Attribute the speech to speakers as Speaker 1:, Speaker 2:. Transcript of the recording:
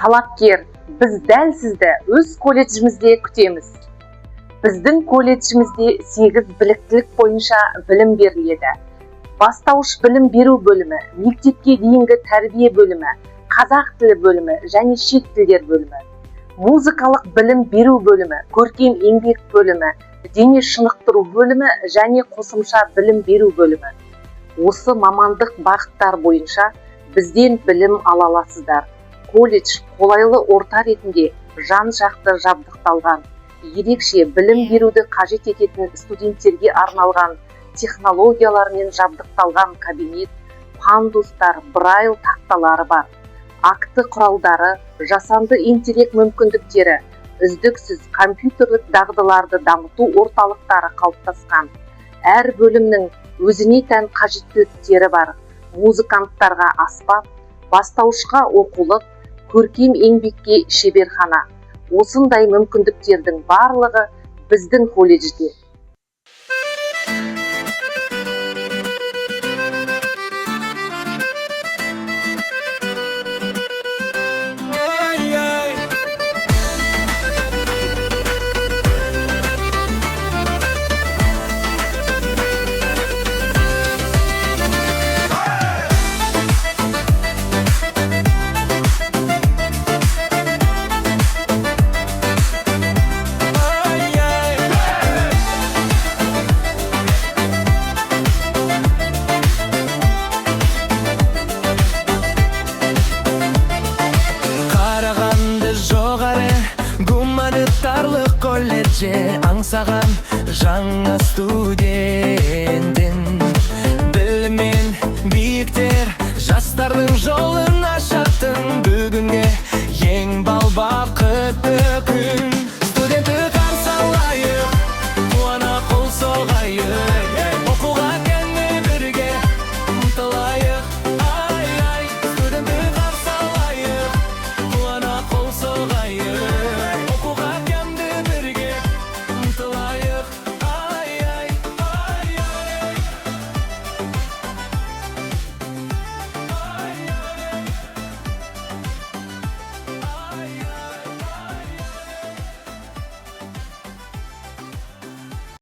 Speaker 1: талапкер, біз дәл сізді өз колледжімізде күтеміз. Біздің колледжімізде 8 біліктілік бойынша білім беріледі. Бастауыш білім беру бөлімі, мектепке дейінгі тәрбие бөлімі, қазақ тілі бөлімі және шет тілдер бөлімі, музыкалық білім беру бөлімі, көркем еңбек бөлімі, дене шынықтыру бөлімі және қосымша білім беру бөлімі. Осы мамандық бағыттар бойынша бізден білім ала аласыздар. Колледж қолайлы орта ретінде жан-жақты жабдықталған, ерекше білім беруді қажет ететін студенттерге арналған технологиялармен жабдықталған кабинет, пандустар, брайл тақталары бар. Акты құралдары, жасанды интеллект мүмкіндіктері, үздіксіз компьютерлік дағдыларды дамыту орталықтары қалыптасқан. Әр бөлімнің өзіне тән қажеттіліктері бар. Музыканттарға аспап, бастауышқа оқулық, көркем еңбекке шеберхана. Осындай мүмкіндіктердің барлығы біздің колледжде.
Speaker 2: Аңсаған жаңа студентін біліммен биіктер жастардың жолын ашатын бүгінге ең бал бақытты